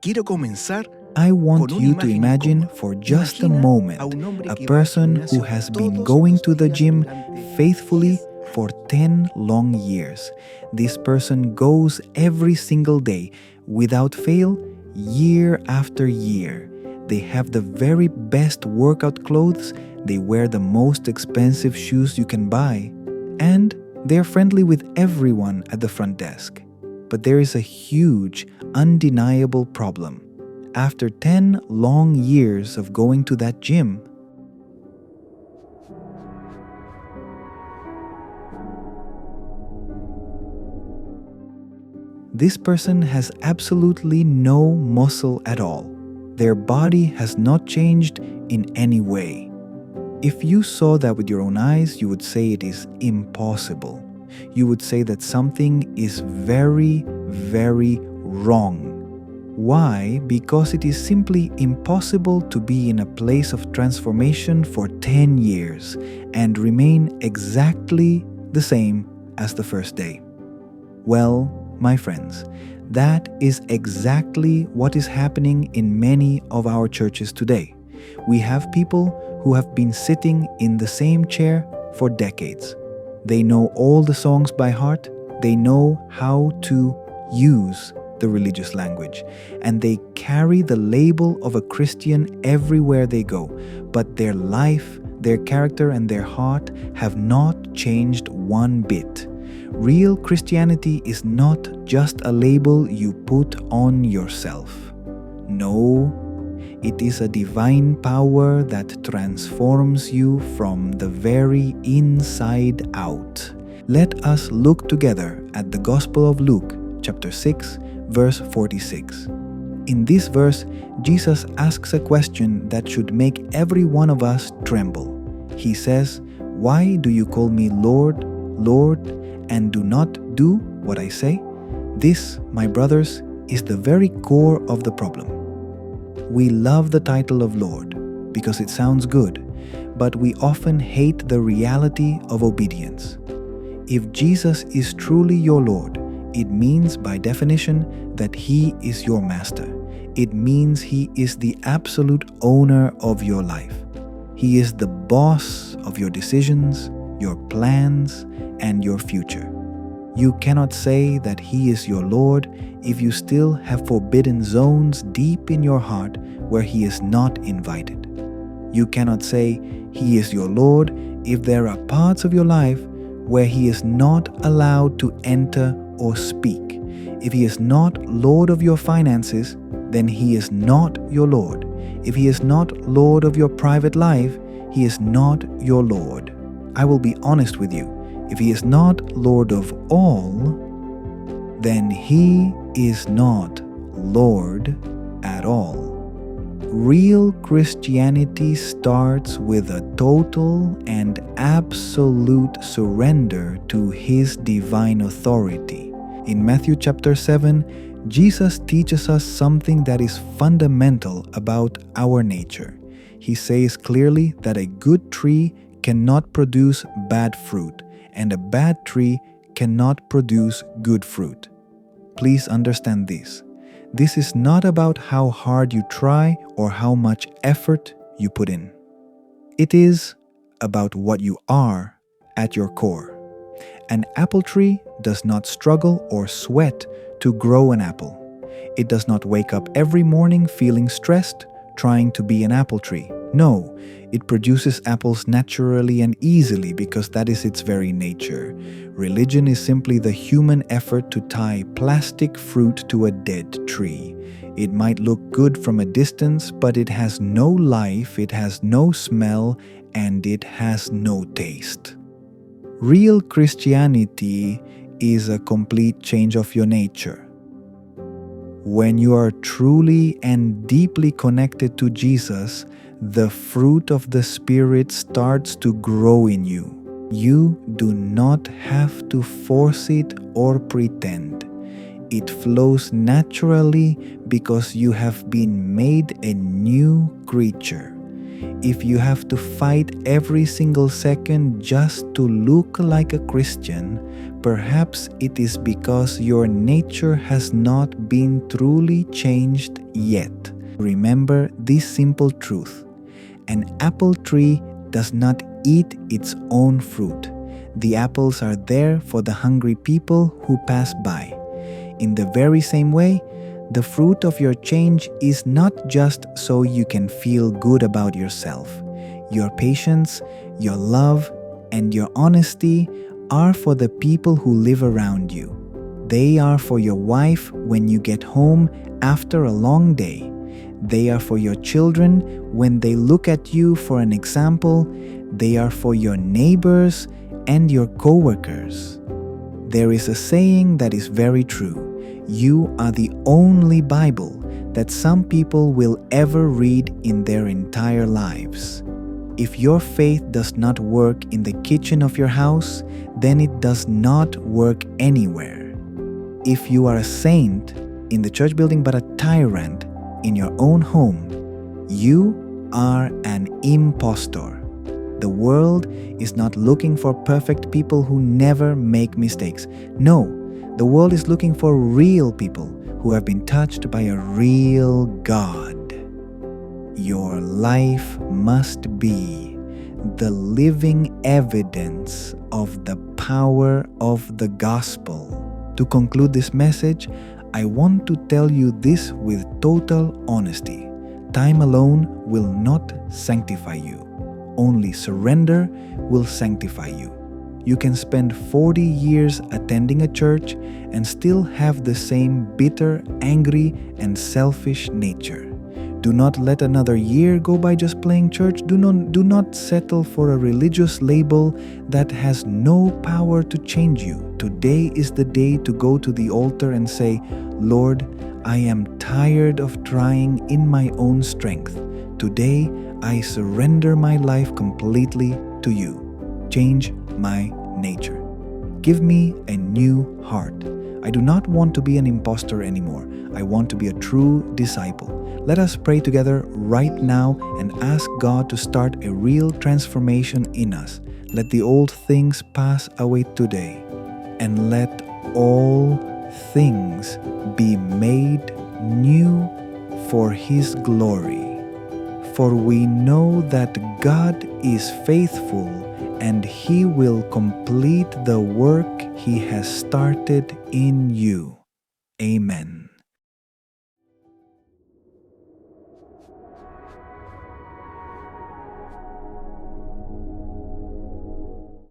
Quiero comenzar I want con una you to imagen imagine incómoda. for just a Imagina moment a un hombre a que va al person who gimnasio has been todos going los to the días gym durante faithfully 10 for 10 long years. This person goes every single day without fail, year after year. They have the very best workout clothes, they wear the most expensive shoes you can buy, and they're friendly with everyone at the front desk. But there is a huge, undeniable problem. After 10 long years of going to that gym, this person has absolutely no muscle at all. Their body has not changed in any way. If you saw that with your own eyes, you would say it is impossible. You would say that something is very, very wrong. Why? Because it is simply impossible to be in a place of transformation for 10 years and remain exactly the same as the first day. Well, my friends, that is exactly what is happening in many of our churches today. We have people who have been sitting in the same chair for decades. They know all the songs by heart, they know how to use the religious language, and they carry the label of a Christian everywhere they go. But their life, their character, and their heart have not changed one bit. Real Christianity is not just a label you put on yourself. No, it is a divine power that transforms you from the very inside out. Let us look together at the Gospel of Luke, chapter 6, verse 46. In this verse, Jesus asks a question that should make every one of us tremble. He says, "Why do you call me Lord, Lord, and do not do what I say?" This, my brothers, is the very core of the problem. We love the title of Lord because it sounds good, but we often hate the reality of obedience. If Jesus is truly your Lord, it means by definition that He is your master. It means He is the absolute owner of your life. He is the boss of your decisions, your plans, and your future. You cannot say that He is your Lord if you still have forbidden zones deep in your heart where He is not invited. You cannot say He is your Lord if there are parts of your life where He is not allowed to enter or speak. If He is not Lord of your finances, then He is not your Lord. If He is not Lord of your private life, He is not your Lord. I will be honest with you. If He is not Lord of all, then He is not Lord at all. Real Christianity starts with a total and absolute surrender to His divine authority. In Matthew chapter 7, Jesus teaches us something that is fundamental about our nature. He says clearly that a good tree cannot produce bad fruit, and a bad tree cannot produce good fruit. Please understand this. This is not about how hard you try or how much effort you put in. It is about what you are at your core. An apple tree does not struggle or sweat to grow an apple. It does not wake up every morning feeling stressed, trying to be an apple tree. No, it produces apples naturally and easily because that is its very nature. Religion is simply the human effort to tie plastic fruit to a dead tree. It might look good from a distance, but it has no life, it has no smell, and it has no taste. Real Christianity is a complete change of your nature. When you are truly and deeply connected to Jesus, the fruit of the Spirit starts to grow in you. You do not have to force it or pretend. It flows naturally because you have been made a new creature. If you have to fight every single second just to look like a Christian, perhaps it is because your nature has not been truly changed yet. Remember this simple truth: an apple tree does not eat its own fruit. The apples are there for the hungry people who pass by. In the very same way, the fruit of your change is not just so you can feel good about yourself. Your patience, your love, and your honesty are for the people who live around you. They are for your wife when you get home after a long day. They are for your children when they look at you for an example. They are for your neighbors and your co-workers. There is a saying that is very true. You are the only Bible that some people will ever read in their entire lives. If your faith does not work in the kitchen of your house, then it does not work anywhere. If you are a saint in the church building but a tyrant in your own home, you are an impostor. The world is not looking for perfect people who never make mistakes. No, the world is looking for real people who have been touched by a real God. Your life must be the living evidence of the power of the gospel. To conclude this message, I want to tell you this with total honesty. Time alone will not sanctify you. Only surrender will sanctify you. You can spend 40 years attending a church and still have the same bitter, angry, and selfish nature. Do not let another year go by just playing church. Do not settle for a religious label that has no power to change you. Today is the day to go to the altar and say, Lord, I am tired of trying in my own strength. Today, I surrender my life completely to you. Change my nature. Give me a new heart. I do not want to be an impostor anymore. I want to be a true disciple. Let us pray together right now and ask God to start a real transformation in us. Let the old things pass away today, and let all things be made new for His glory. For we know that God is faithful and He will complete the work He has started in you. Amen.